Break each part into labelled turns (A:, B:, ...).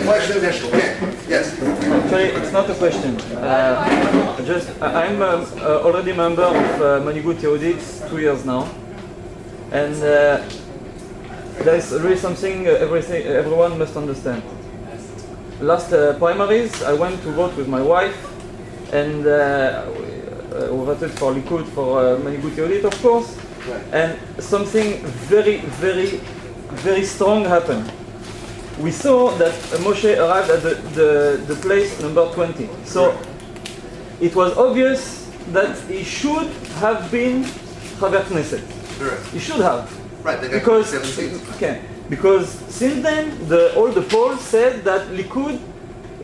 A: question initial. Okay. Yes.
B: Actually, it's not a question. I'm already a member of Manhigut Yehudit 2 years now, and there is really something everyone must understand. Last primaries, I went to vote with my wife, and we voted for Likud, for Manhigut Yehudit, of course.
A: Right.
B: And something very, very, very strong happened. We saw that Moshe arrived at the place number 20. So it was obvious that he should have been Chaver Knesset.
A: Correct.
B: He should have.
A: Right. They got
B: Because
A: 17.
B: okay, because since then all the polls said that Likud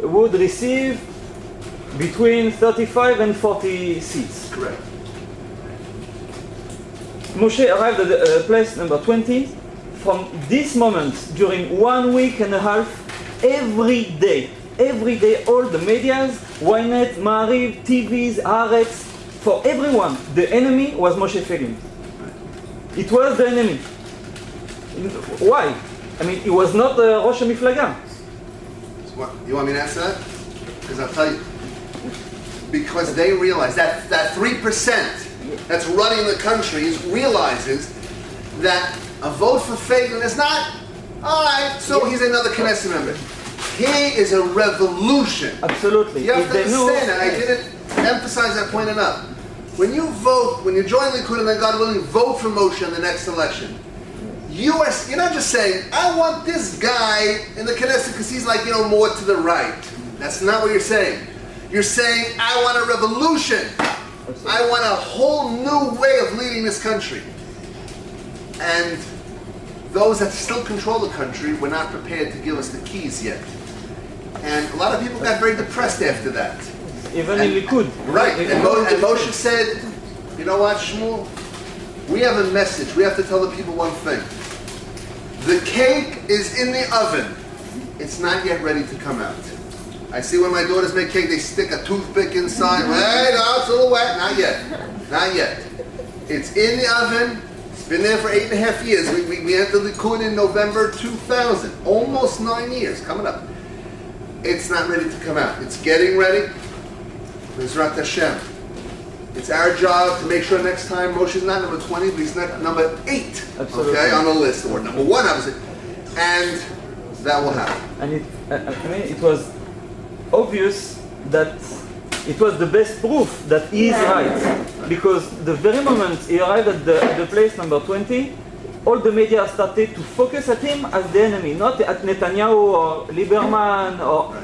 B: would receive between 35 and 40 seats.
A: Correct.
B: Moshe arrived at place number 20. From this moment, during 1 week and a half, every day, all the medias, Ynet, Maariv, TVs, Haaretz, for everyone, the enemy was Moshe Feiglin. It was the enemy. Why? I mean, he was not Rosh HaMiflaga.
A: You want me to answer that? Because I'll tell you. Because they realize that 3% that's running the country realizes that a vote for Feiglin is not, all right, so he's another Knesset member. He is a revolution.
B: Absolutely.
A: You have to understand that. I didn't emphasize that point enough. When you vote, when you join Likud and then God willing vote for Moshe in the next election, you're not just saying, I want this guy in the Knesset because he's like, more to the right. That's not what you're saying. You're saying, I want a revolution. I want a whole new way of leading this country. And those that still control the country were not prepared to give us the keys yet. And a lot of people got very depressed after that.
B: Even in Likud.
A: Right. And Moshe said, you know what, Shmuel? We have a message. We have to tell the people one thing. The cake is in the oven. It's not yet ready to come out. I see when my daughters make cake, they stick a toothpick inside. Wait, no, it's a little wet. Not yet. Not yet. It's in the oven. It's been there for 8.5 years. We entered Likud in November 2000. Almost 9 years coming up. It's not ready to come out. It's getting ready. Bezrat Hashem. It's our job to make sure next time Moshe's not number 20, but he's not number 8.
B: Absolutely.
A: Okay, on the list, or number 1, obviously. And that will happen.
B: And it was obvious that it was the best proof that he is right, because the very moment he arrived at the place number 20, all the media started to focus at him as the enemy, not at Netanyahu or Lieberman or...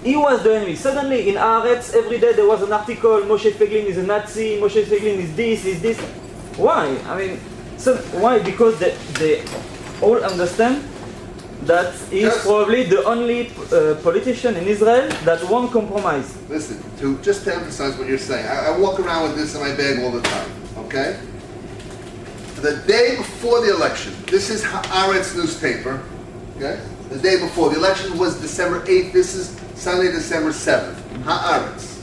B: He was the enemy. Suddenly in Haaretz, every day there was an article, Moshe Feiglin is a Nazi, Moshe Feiglin is this. Why? I mean, so why? Because they all understand that he is probably the only politician in Israel that won't compromise.
A: Listen, just to emphasize what you're saying, I walk around with this in my bag all the time, okay? The day before the election, this is Haaretz newspaper, okay? The day before, the election was December 8th, this is Sunday, December 7th. Haaretz.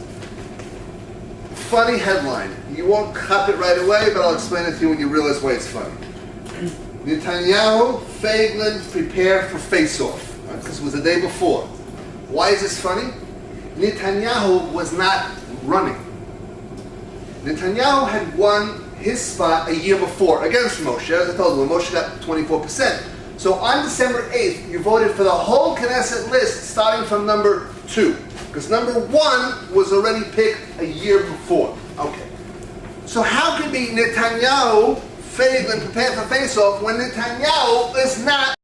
A: Funny headline. You won't cop it right away, but I'll explain it to you when you realize why it's funny. Netanyahu, Feiglin, prepare for face-off. Right? This was the day before. Why is this funny? Netanyahu was not running. Netanyahu had won his spot a year before against Moshe. As I told you, when Moshe got 24%. So on December 8th, you voted for the whole Knesset list starting from number 2. Because number 1 was already picked a year before. Okay. So how can be Netanyahu, Feiglin, prepare for face-off when Netanyahu is not